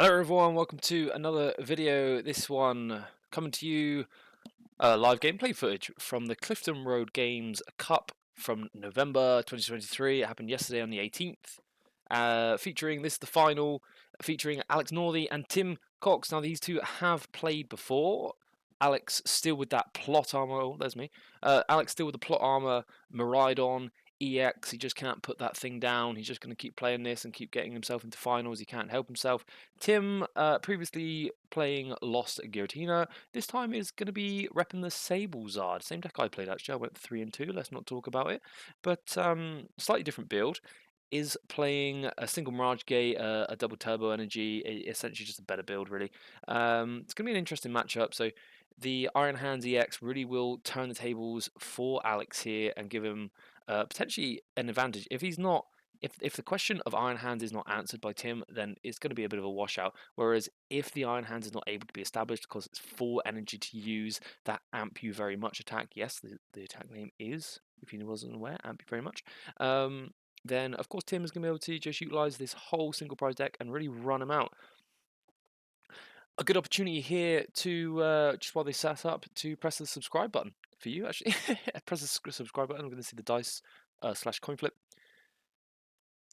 Hello everyone, welcome to another video. This one coming to you live gameplay footage from the Clifton Road Games Cup from November 2023. It happened yesterday on the 18th. Featuring this the final, featuring Alex Northey and Tim Cox. Now these two have played before. Alex still with that plot armor. Oh, there's me. Alex still with the plot armor. Miraidon. EX, he just can't put that thing down. He's just going to keep playing this and keep getting himself into finals. He can't help himself. Tim, previously playing Lost Giratina, this time is going to be repping the SableZard. Same deck I played actually. I went 3 and 2. Let's not talk about it. But slightly different build. Is playing a single Mirage Gate, a double turbo energy, essentially just a better build, really. It's going to be an interesting matchup. So the Iron Hands EX really will turn the tables for Alex here and give him potentially an advantage. If he's not, if the question of Iron Hands is not answered by Tim, then it's going to be a bit of a washout. Whereas if the Iron Hands is not able to be established because it's full energy to use, that amp you very much attack. Yes, the attack name is, if you wasn't aware, amp you very much. Then of course Tim is going to be able to just utilize this whole single prize deck and really run him out. A good opportunity here to, just while they set up, to press the subscribe button for you, actually. Press the subscribe button. We're going to see the dice / coin flip.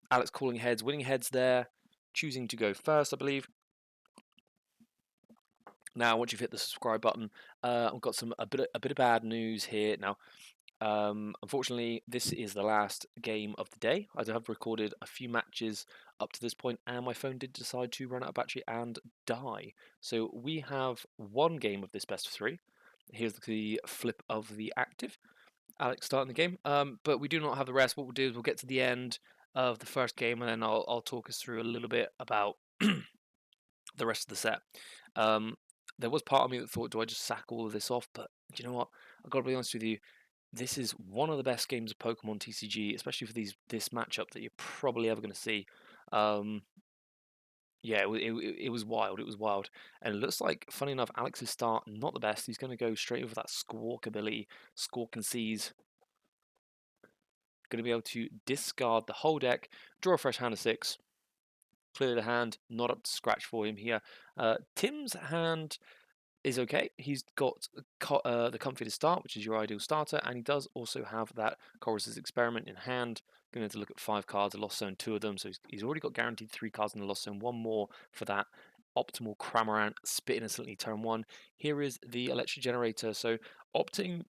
Alex calling heads, winning heads there, choosing to go first, I believe. Now, once you've hit the subscribe button, I've got a bit of bad news here. Now, unfortunately, this is the last game of the day. I have recorded a few matches up to this point, and my phone did decide to run out of battery and die. So we have one game of this best of three. Here's the flip of the active. Alex starting the game, but we do not have the rest. What we'll do is we'll get to the end of the first game, and then I'll talk us through a little bit about the rest of the set. There was part of me that thought, do I just sack all of this off? But you know what? I've got to be honest with you. This is one of the best games of Pokemon TCG, especially for this matchup that you're probably ever going to see. Yeah, it was wild. It was wild. And it looks like, funny enough, Alex's start, not the best. He's going to go straight over that Squawk ability. Squawk and Seize. Going to be able to discard the whole deck, draw a fresh hand of 6, clear the hand, not up to scratch for him here. Tim's hand is okay. He's got the Comfy to start, which is your ideal starter, and he does also have that Chorus's Experiment in hand. Going to have to look at 5 cards. I lost zone 2 of them, so he's already got guaranteed 3 cards in the lost zone. 1 more for that optimal Cramorant, Spit Innocently turn 1. Here is the Electric Generator, so opting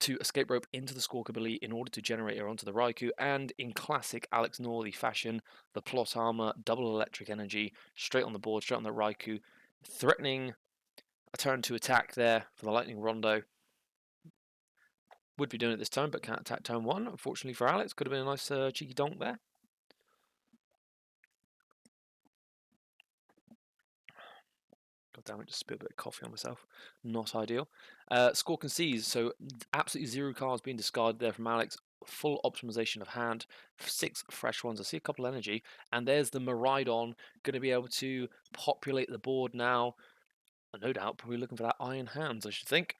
to escape rope into the Squawk ability in order to generate her onto the Raikou, and in classic Alex Northey fashion, the plot armor, double electric energy, straight on the board, straight on the Raikou, threatening a turn to attack there for the Lightning Rondo. Would be doing it this turn, but can't attack turn 1. Unfortunately for Alex, could have been a nice cheeky donk there. God damn it, just spilled a bit of coffee on myself. Not ideal. Squawk and Seize, so absolutely 0 cards being discarded there from Alex. Full optimization of hand, 6 fresh ones. I see a couple energy, and there's the Miraidon, going to be able to populate the board now. No doubt, probably looking for that Iron Hands, I should think.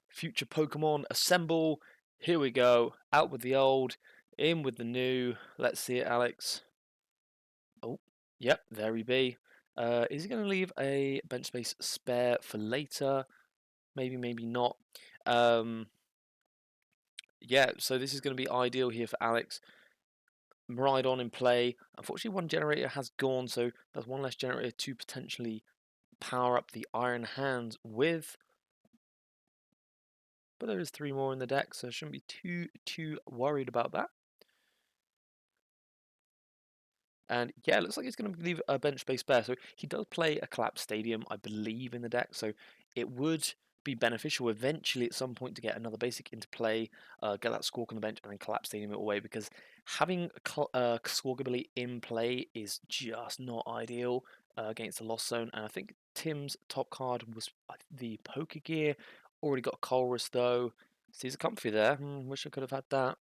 Future Pokemon assemble. Here we go. Out with the old, in with the new. Let's see it, Alex. Oh, yep, there he be. Is he going to leave a bench space spare for later? Maybe, maybe not. Yeah, so this is going to be ideal here for Alex. Miraidon in play. Unfortunately, one generator has gone, so there's one less generator to potentially power up the Iron Hands with. But there is 3 more in the deck, so I shouldn't be too worried about that. And yeah, it looks like he's going to leave a bench space spare. So he does play a collapsed stadium, I believe, in the deck. So it would be beneficial eventually at some point to get another basic into play, get that Squawk on the bench, and then collapse stadium it away. Because having Squawk ability in play is just not ideal against the Lost Zone. And I think Tim's top card was the Poker Gear. Already got a Colress though. Sees a Comfy there. Wish I could have had that.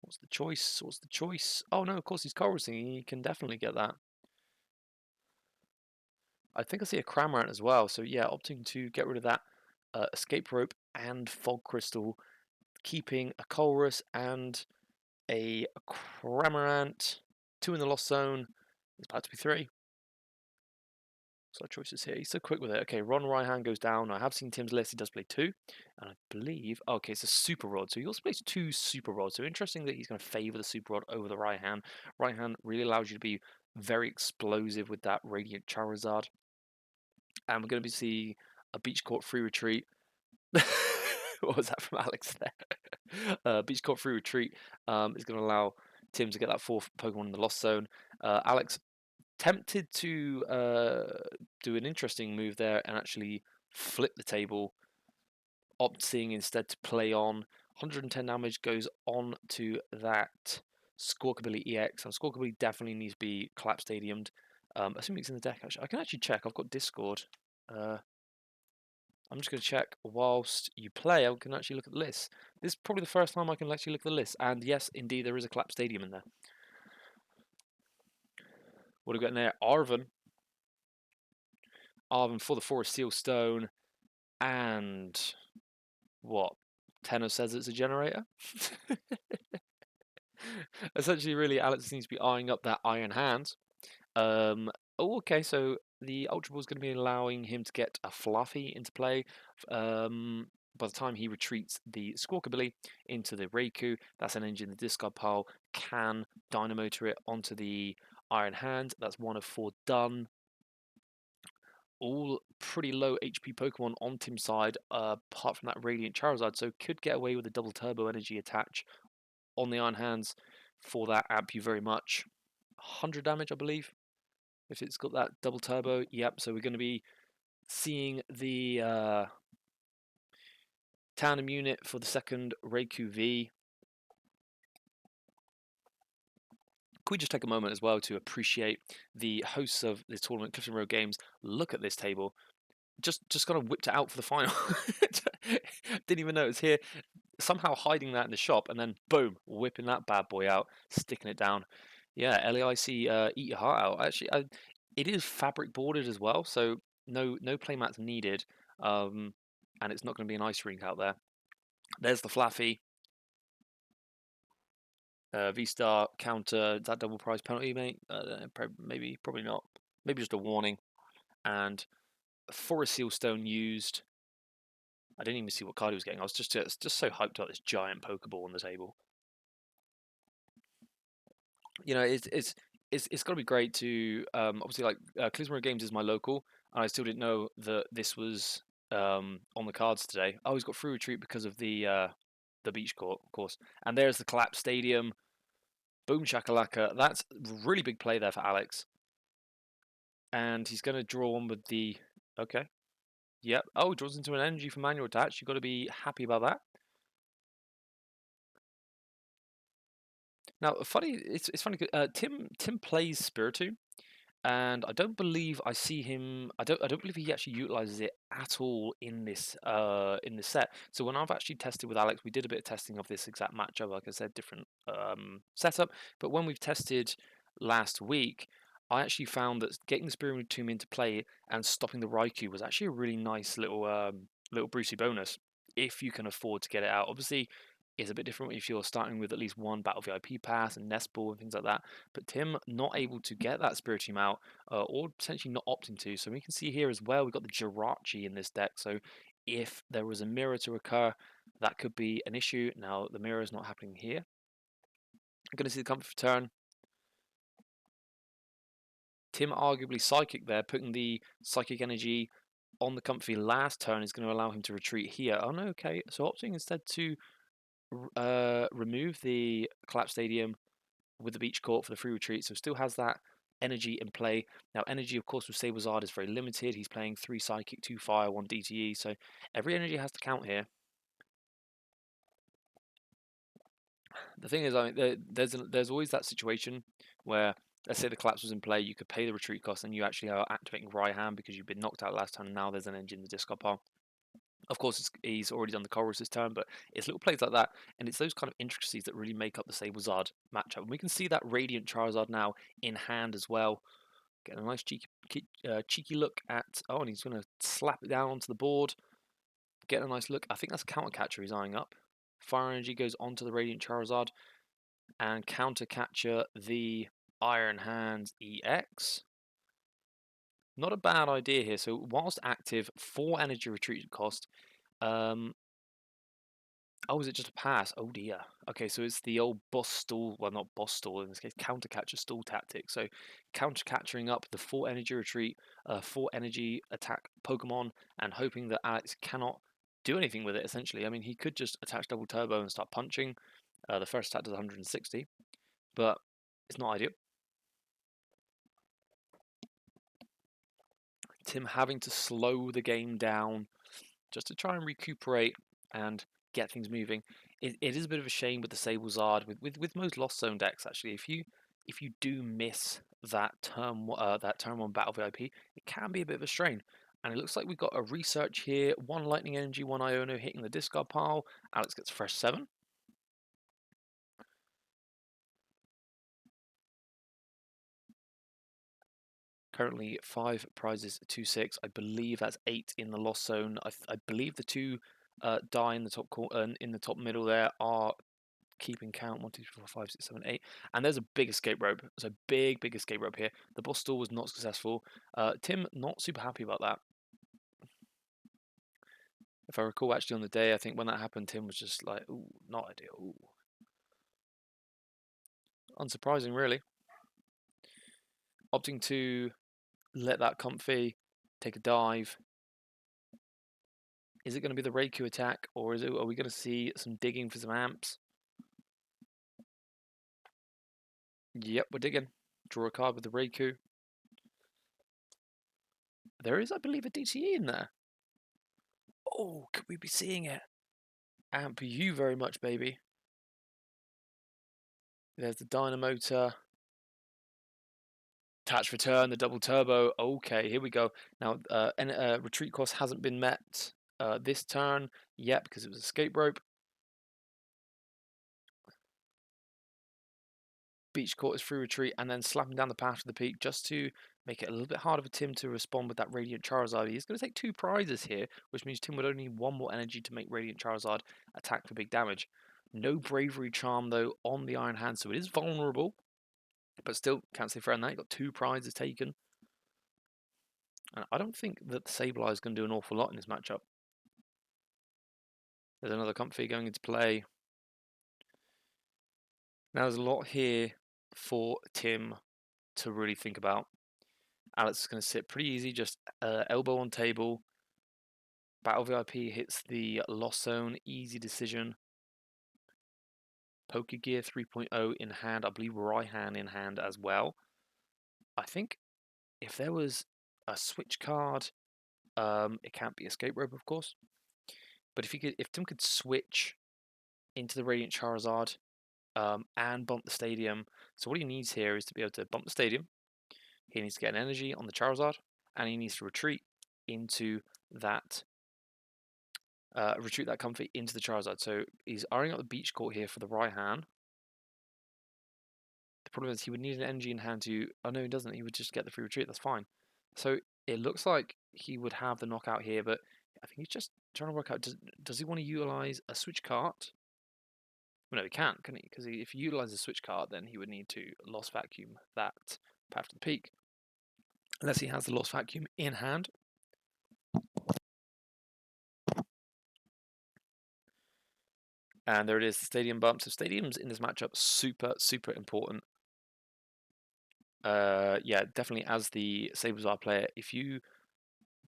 What's the choice? What's the choice? Oh no, of course he's Colressing. He can definitely get that. I think I see a Cramorant as well. So yeah, opting to get rid of that Escape Rope and Fog Crystal, keeping a Colress and a Cramorant, 2 in the Lost Zone. It's about to be 3. So our choices here. He's so quick with it. Okay, Ron Raihan goes down. I have seen Tim's list. He does play 2. And I believe... Oh, okay, it's a Super Rod. So he also plays 2 Super Rods. So interesting that he's going to favour the Super Rod over the Raihan. Raihan really allows you to be very explosive with that Radiant Charizard. And we're going to be seeing a Beach Court free retreat. What was that from Alex there? Beach Court free retreat is going to allow Tim to get that 4th Pokemon in the Lost Zone. Alex tempted to do an interesting move there and actually flip the table, opting instead to play on. 110 damage goes on to that Squawkabilly EX, and Squawkabilly definitely needs to be Collapse Stadiumed. Assuming it's in the deck, actually. I can actually check. I've got Discord. I'm just going to check whilst you play. I can actually look at the list. This is probably the first time I can actually look at the list. And yes, indeed, there is a Collapse Stadium in there. What have we got in there? Arven for the Forest Seal Stone. And what? Tenno says it's a generator? Essentially, really, Alex seems to be eyeing up that Iron Hand. Okay, so the Ultra Ball is going to be allowing him to get a Fluffy into play. By the time he retreats the Squawkabilly into the Raikou, that's an engine in the discard pile, can Dynamotor it onto the Iron Hand. That's 1 of 4 done. All pretty low HP Pokemon on Tim's side, apart from that Radiant Charizard, so could get away with a double turbo energy attach on the Iron Hands for that amp you very much. 100 damage, I believe, if it's got that double turbo. Yep, so we're going to be seeing the tandem unit for the second Raikou V. Could we just take a moment as well to appreciate the hosts of the tournament, Clifton Road Games? Look at this table. Just kind of whipped it out for the final. Didn't even know it was here. Somehow hiding that in the shop, and then boom, whipping that bad boy out, sticking it down. Yeah, LAIC, eat your heart out. Actually, it is fabric boarded as well, so no playmats needed, and it's not going to be an ice rink out there. There's the Flaffy. V-Star counter. Is that double price penalty, mate? Probably not. Maybe just a warning. And Forest Seal Stone used. I didn't even see what card he was getting. I was just so hyped about this giant Pokeball on the table. You know, it's got to be great to obviously like Clifton Games is my local, and I still didn't know that this was on the cards today. Oh, he's got free retreat because of the beach court, of course. And there's the Collapse Stadium. Boom shakalaka. That's really big play there for Alex. And he's going to draw on with the okay. Yep. Oh, draws into an energy for manual attach. You've got to be happy about that. Now, funny, it's funny. Tim plays Spiritomb, and I don't believe I see him. I don't believe he actually utilizes it at all in this set. So when I've actually tested with Alex, we did a bit of testing of this exact matchup. Like I said, different setup. But when we've tested last week, I actually found that getting the Spiritomb into play and stopping the Raikou was actually a really nice little Brucey bonus if you can afford to get it out. Obviously, it's a bit different if you're starting with at least one Battle VIP pass and Nest Ball and things like that. But Tim not able to get that Spiritomb out, or potentially not opting to. So we can see here as well, we've got the Jirachi in this deck. So if there was a mirror to occur, that could be an issue. Now, the mirror is not happening here. I'm going to see the comfort turn. Tim arguably Psychic there, putting the Psychic energy on the Comfy last turn is going to allow him to retreat here. Oh no, okay. So opting instead to remove the Collapse Stadium with the Beach Court for the free retreat, so still has that energy in play. Now, energy, of course, with SableZard is very limited. He's playing 3 Psychic, 2 Fire, 1 DTE, so every energy has to count here. The thing is, I mean, there's always that situation where, let's say the collapse was in play, you could pay the retreat cost, and you actually are activating Raihan because you've been knocked out last time, and now there's an engine in the discard pile. Of course, he's already done the Chorus this turn, but it's little plays like that, and it's those kind of intricacies that really make up the SableZard matchup. And we can see that Radiant Charizard now in hand as well. Getting a nice cheeky look at... Oh, and he's going to slap it down onto the board. Getting a nice look. I think that's Counter Catcher he's eyeing up. Fire Energy goes onto the Radiant Charizard. And Counter Catcher the Iron Hands EX. Not a bad idea here. So whilst active, 4 energy retreat cost. Oh, is it just a pass? Oh dear. Okay, so it's the old boss stall, well, not boss stall in this case, counter catcher stall tactic. So counter catching up the 4 energy retreat, 4 energy attack Pokemon, and hoping that Alex cannot do anything with it. Essentially, I mean, he could just attach double turbo and start punching. The first attack does 160, but it's not ideal. Tim having to slow the game down just to try and recuperate and get things moving. It is a bit of a shame with the SableZard, with most Lost Zone decks actually. If you do miss that turn 1 Battle VIP, it can be a bit of a strain. And it looks like we've got a research here. 1 Lightning Energy, 1 Iono hitting the discard pile. Alex gets a fresh 7. Currently 5 prizes, 2, 6. I believe that's 8 in the Lost Zone. I believe the 2 die in the top in the top middle there are keeping count. 1, 2, 3, 4, 5, 6, 7, 8. And there's a big escape rope. So big escape rope here. The boss stall was not successful. Tim not super happy about that. If I recall, actually on the day, I think when that happened, Tim was just like, "Ooh, not ideal." Ooh. Unsurprising, really. Opting to let that comfy take a dive. Is it going to be the Raikou attack, or are we going to see some digging for some amps? Yep, we're digging. Draw a card with the Raikou. There is, I believe, a DTE in there. Oh, could we be seeing it? Amp you very much, baby. There's the Dynamotor. Attach return, the double turbo. Okay, here we go. Now, retreat cost hasn't been met this turn yet because it was escape rope. Beach Court is free retreat, and then slapping down the path to the peak just to make it a little bit harder for Tim to respond with that Radiant Charizard. He's going to take 2 prizes here, which means Tim would only need 1 more energy to make Radiant Charizard attack for big damage. No Bravery Charm, though, on the Iron Hand, so it is vulnerable. But still, can't say fair on that. He got 2 prizes taken. And I don't think that the Sableye is going to do an awful lot in this matchup. There's another Comfy going into play. Now there's a lot here for Tim to really think about. Alex is going to sit pretty easy, just elbow on table. Battle VIP hits the Lost Zone, easy decision. Pokegear 3.0 in hand, I believe Raihan in hand as well. I think if there was a switch card, it can't be Escape Rope, of course. But if Tim could switch into the Radiant Charizard and bump the stadium, so what he needs here is to be able to bump the stadium. He needs to get an energy on the Charizard, and he needs to retreat into that comfy into the Charizard. So he's eyeing up the Beach Court here for the Raihan. The problem is he would need an energy in hand to... Oh, no, he doesn't. He would just get the free retreat. That's fine. So it looks like he would have the knockout here, but I think he's just trying to work out, does he want to utilize a switch cart? Well, no, he can't, can he? Because if he utilizes a switch card, then he would need to Lost Vacuum that path to the peak. Unless he has the Lost Vacuum in hand. And there it is, the stadium bump. So stadiums in this matchup, super important. Yeah, definitely as the SableZard player, if you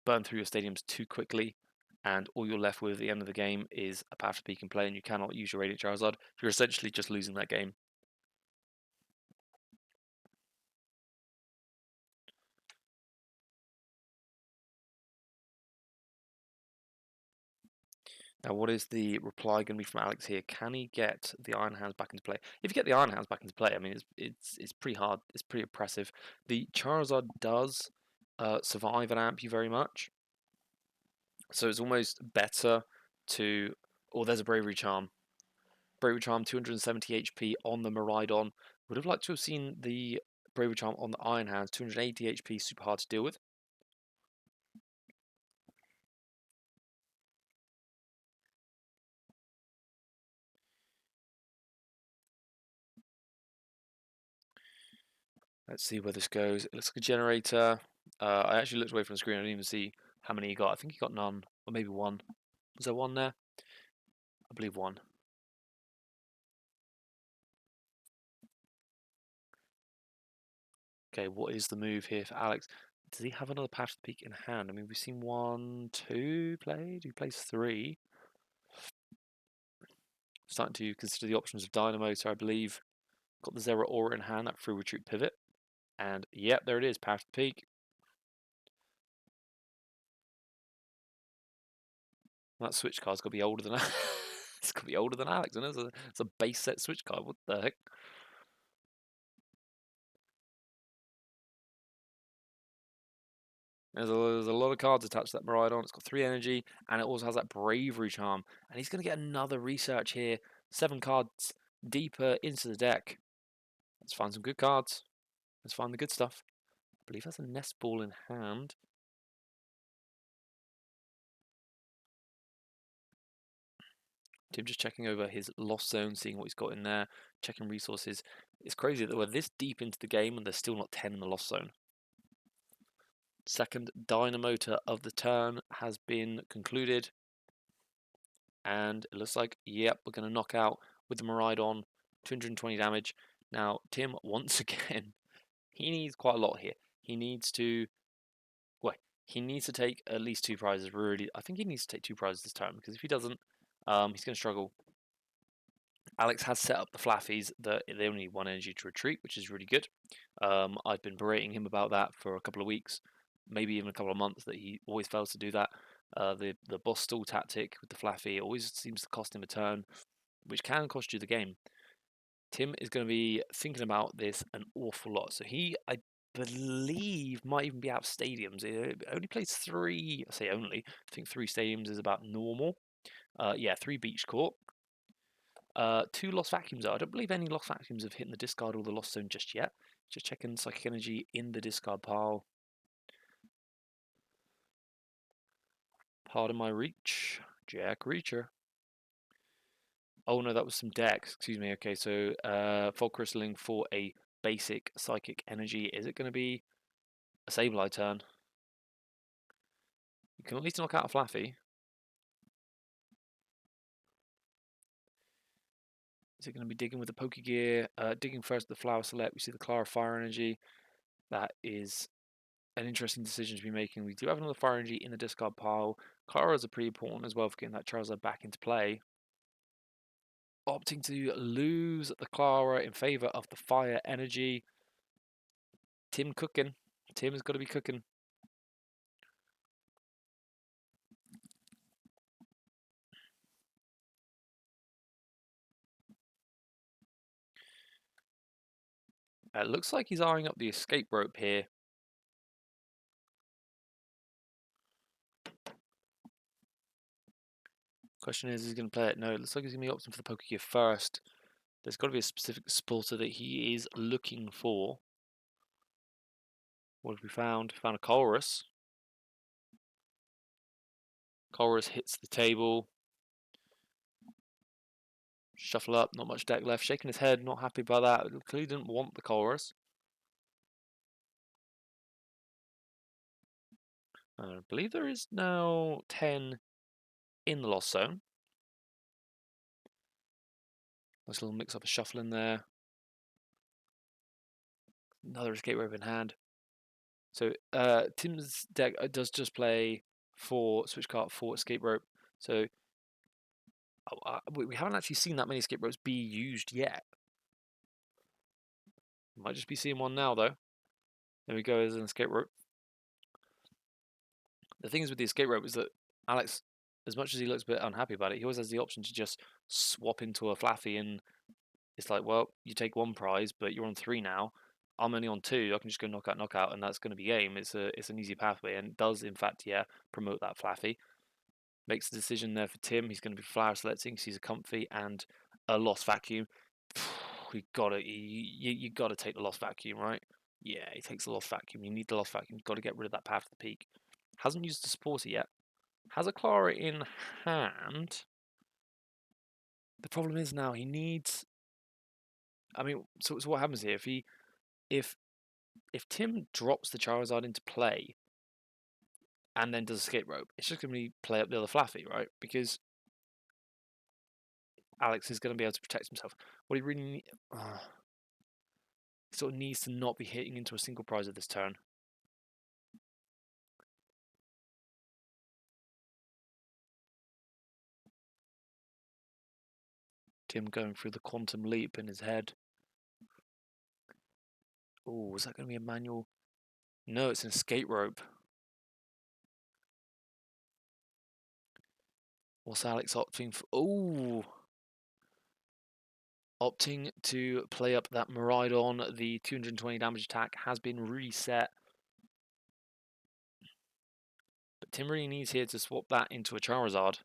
burn through your stadiums too quickly and all you're left with at the end of the game is a path to peak and play and you cannot use your Radiant Charizard, you're essentially just losing that game. Now, what is the reply going to be from Alex here? Can he get the Iron Hands back into play? If you get the Iron Hands back into play, I mean, it's pretty hard. It's pretty oppressive. The Charizard does survive and amp you very much. So it's almost better to... Oh, there's a Bravery Charm. Bravery Charm, 270 HP on the Miraidon. Would have liked to have seen the Bravery Charm on the Iron Hands, 280 HP, super hard to deal with. Let's see where this goes. It looks like a generator. I actually looked away from the screen. I didn't even see how many he got. I think he got none, or maybe one. Was there one there? I believe one. Okay, what is the move here for Alex? Does he have another Path to the Peak in hand? I mean, we've seen 1, 2 played. He plays 3. Starting to consider the options of Dynamotor, I believe. Got the Zera Aura in hand, that free retreat pivot. And yep, there it is, Path to the Peak. That switch card's got to be older than it's got to be older than Alex, and it's a base set switch card. What the heck? There's a lot of cards attached to that Miraidon. It's got 3 energy, and it also has that Bravery Charm. And he's going to get another research here. 7 cards deeper into the deck. Let's find some good cards. Let's find the good stuff. I believe that's a Nest Ball in hand. Tim just checking over his Lost Zone, seeing what he's got in there, checking resources. It's crazy that we're this deep into the game and there's still not 10 in the Lost Zone. Second Dynamotor of the turn has been concluded. And it looks like, yep, we're going to knock out with the Miraidon, 220 damage. Now, Tim, once again, he needs quite a lot here. He needs to, well, he needs to take at least 2 prizes, really. I think he needs to take 2 prizes this turn, because if he doesn't, he's going to struggle. Alex has set up the Flaffies that they only need 1 energy to retreat, which is really good. I've been berating him about that for a couple of weeks, maybe even a couple of months, that he always fails to do that. The boss stall tactic with the Flaffy always seems to cost him a turn, which can cost you the game. Tim is going to be thinking about this an awful lot. So he, I believe, might even be out of stadiums. He only plays 3, I say only, I think 3 stadiums is about normal. Yeah, 3 beach court. 2 lost vacuums though. I don't believe any lost vacuums have hit the discard or the lost zone just yet. Just checking psychic energy in the discard pile. Pardon my reach. Jack Reacher. Oh no, that was some decks. Excuse me. Okay, so Fog Crystalling for a basic psychic energy. Is it going to be a Sableye turn? You can at least knock out a Flaffy. Is it going to be digging with the Pokegear? Digging first the Flower Select. We see the Clara Fire Energy. That is an interesting decision to be making. We do have another Fire Energy in the discard pile. Claras are pretty important as well for getting that Charizard back into play. Opting to lose the Clara in favour of the Fire Energy. Tim cooking. Tim's got to be cooking. It looks like he's eyeing up the escape rope here. Question is he going to play it? No, it looks like he's going to be opting for the Pokegear first. There's got to be a specific supporter that he is looking for. What have we found? Found a Colress. Colress hits the table. Shuffle up, not much deck left. Shaking his head, not happy about that. Clearly didn't want the Colress. I believe there is now 10 in the Lost Zone. Nice little mix up a shuffle in there. Another escape rope in hand. So Tim's deck does just play 4 switch card, 4 escape rope. So we haven't actually seen that many escape ropes be used yet. Might just be seeing one now though. There we go, as an escape rope. The thing is with the escape rope is that Alex, as much as he looks a bit unhappy about it, he always has the option to just swap into a Flaffy, and it's like, well, you take 1 prize, but you're on 3 now. I'm only on 2. I can just go knock out, and that's going to be game. It's an easy pathway, and it does in fact, yeah, promote that Flaffy. Makes the decision there for Tim. He's going to be flower selecting. Sees a comfy and a lost vacuum. You gotta take the lost vacuum, right? Yeah, he takes the lost vacuum. You need the lost vacuum. You've got to get rid of that Path to the Peak. Hasn't used the supporter yet. Has a Clara in hand. The problem is now he needs. I mean, so what happens here if if Tim drops the Charizard into play and then does escape rope, it's just going to be play up the other Flaffy, right? Because Alex is going to be able to protect himself. What he really sort of needs to not be hitting into a single prize at this turn. Tim going through the quantum leap in his head. Oh, is that going to be a manual? No, it's an escape rope. What's Alex opting for? Oh, opting to play up that Miraidon. The 220 damage attack has been reset. But Tim really needs here to swap that into a Charizard.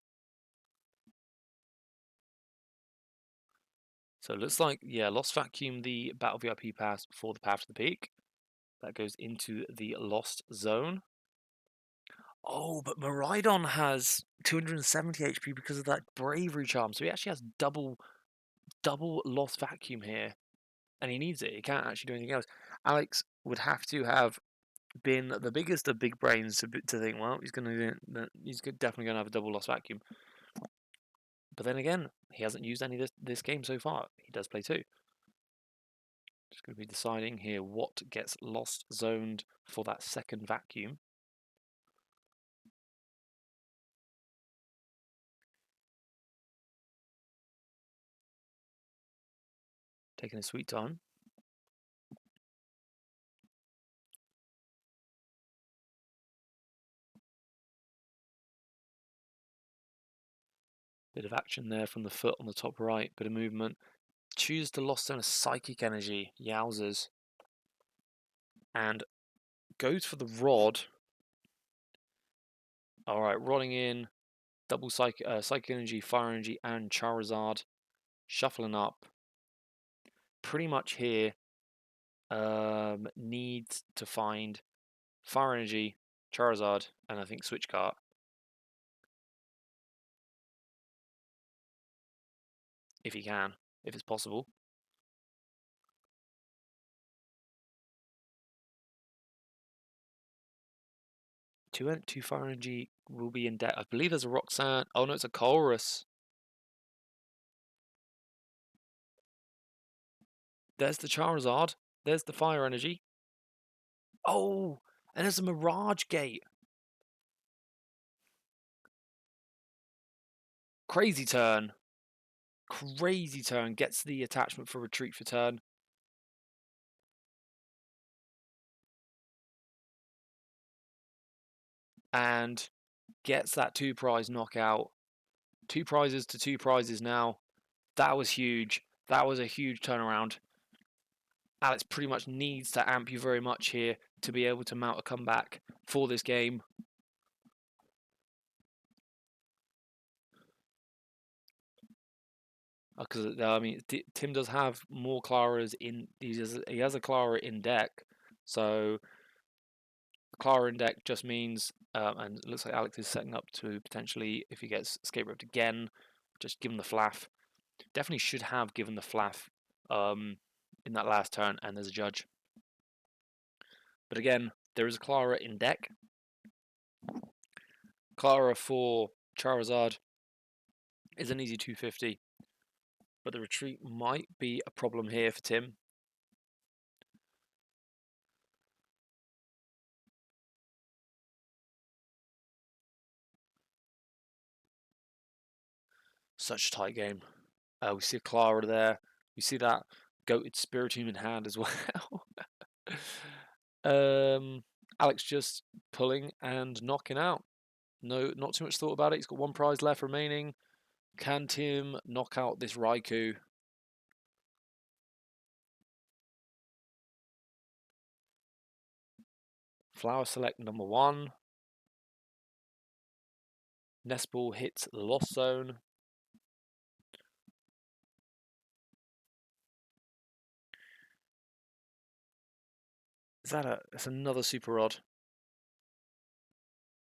So it looks like, yeah, Lost Vacuum the Battle VIP pass for the Path to the Peak. That goes into the Lost Zone. Oh, but Miraidon has 270 HP because of that Bravery Charm. So he actually has double Lost Vacuum here. And he needs it. He can't actually do anything else. Alex would have to have been the biggest of big brains to think, well, he's definitely going to have a double Lost Vacuum. But then again, he hasn't used any this game so far. He does play two. Just going to be deciding here what gets Lost Zoned for that second vacuum. Taking a sweet time. Bit of action there from the foot on the top right, bit of movement. Choose to Lost Zone a Psychic Energy, yowzers. And goes for the Rod. Alright, rodding in, double Psychic Energy, Fire Energy, and Charizard. Shuffling up. Pretty much here, needs to find Fire Energy, Charizard, and I think Switch Cart. If he can, if it's possible. Two Fire Energy will be in debt. I believe there's a Roxanne. Oh no, it's a Colress. There's the Charizard. There's the Fire Energy. Oh, and there's a Mirage Gate. Crazy turn. Crazy turn. Gets the attachment for retreat for turn. And gets that 2-prize knockout. 2 prizes to 2 prizes now. That was huge. That was a huge turnaround. Alex pretty much needs to amp you very much here to be able to mount a comeback for this game. Because I mean, Tim does have more Claras in. He has a Clara in deck, so Clara in deck just means, and it looks like Alex is setting up to potentially, if he gets escape roped again, just give him the flaff. Definitely should have given the flaff in that last turn, and there's a judge. But again, there is a Clara in deck. Clara for Charizard is an easy 250, but the retreat might be a problem here for Tim. Such a tight game. We see a Clara there. We see that goated Spiritomb in hand as well. Alex just pulling and knocking out. No, not too much thought about it. He's got 1 prize left remaining. Can Tim knock out this Raikou? Flower select number 1. Nest Ball hits the Lost Zone. It's another Super Rod.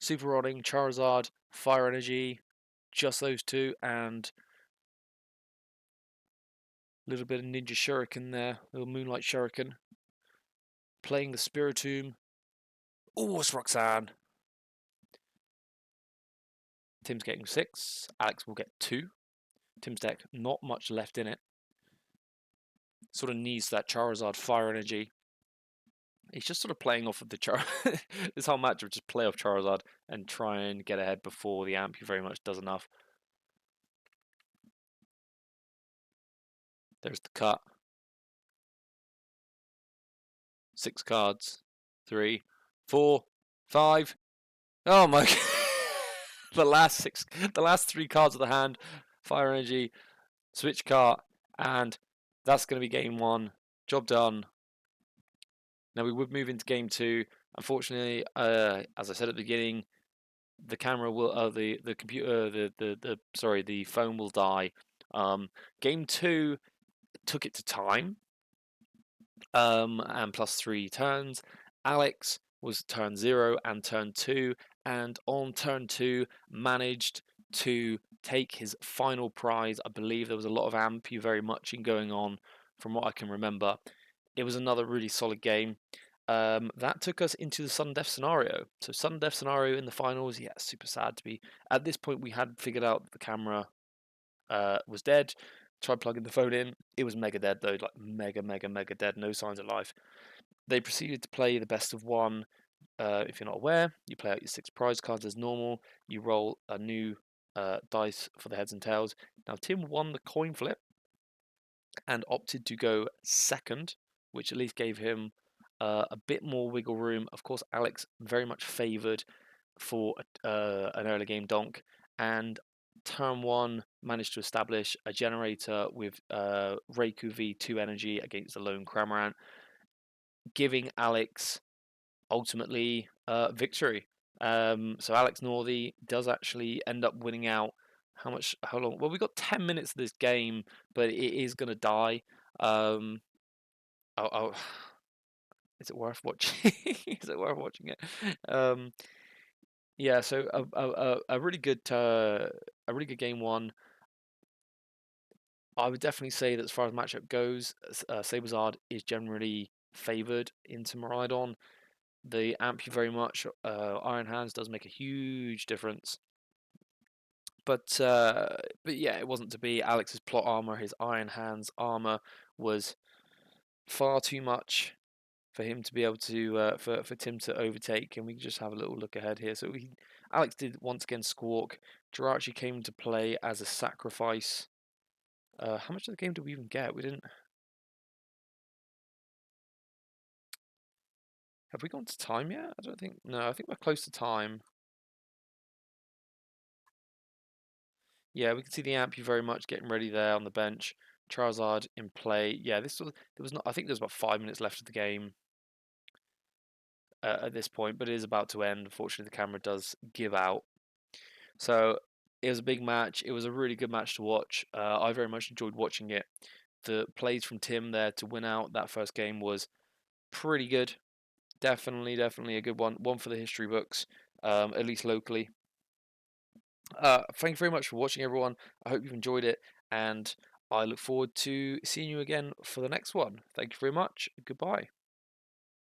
Super Rodding, Charizard, Fire Energy, just those two, and a little bit of Ninja Shuriken there, little Moonlight Shuriken. playing the Spiritomb. Oh, it's Roxanne. Tim's getting 6. Alex will get 2. Tim's deck, not much left in it. Sort of needs that Charizard Fire Energy. He's just sort of playing off of the this whole match of just play off Charizard and try and get ahead before the Amp very much does enough. There's the cut. 6 cards. 3, 4, 5. Oh my god. The last 3 cards of the hand. Fire Energy, switch card, and that's going to be game 1. Job done. Now we would move into game 2. Unfortunately, as I said at the beginning, the camera will, the computer, the phone will die. Game 2 took it to time, and plus 3 turns. Alex was turn 0 and turn 2, and on turn 2 managed to take his final prize. I believe there was a lot of Ampy very much in going on from what I can remember. It was another really solid game. That took us into the sudden death scenario. So sudden death scenario in the finals, yeah, super sad to be. At this point, we had figured out that the camera was dead. Tried plugging the phone in. It was mega dead though, like mega dead. No signs of life. They proceeded to play the best of 1. If you're not aware, you play out your 6 prize cards as normal. You roll a new dice for the heads and tails. Now Tim won the coin flip and opted to go second, which at least gave him a bit more wiggle room. Of course, Alex very much favoured for an early game donk, and turn 1 managed to establish a generator with Raikou V2 energy against the lone Cramorant, giving Alex ultimately victory. So Alex Northey does actually end up winning out. How long? Well, we got 10 minutes of this game, but it is going to die. Is it worth watching? Is it worth watching it? Yeah. So a really good game 1. I would definitely say that as far as matchup goes, SableZard is generally favoured into Miraidon. The amp you very much. Iron Hands does make a huge difference. But yeah, it wasn't to be. Alex's plot armor, his Iron Hands armor, was far too much for him to be able to for Tim to overtake. And we can just have a little look ahead here. So Alex did once again squawk. Jirachi came to play as a sacrifice. How much of the game did we even get? We didn't. Have we gone to time yet? I don't think. No, I think we're close to time. Yeah, we can see the Amp very much getting ready there on the bench. Charizard in play. Yeah, there was not. I think there's about 5 minutes left of the game at this point, but it is about to end. Unfortunately, the camera does give out. So it was a big match. It was a really good match to watch. I very much enjoyed watching it. The plays from Tim there to win out that first game was pretty good. Definitely a good one. One for the history books, at least locally. Thank you very much for watching, everyone. I hope you've enjoyed it, and I look forward to seeing you again for the next one. Thank you very much. Goodbye.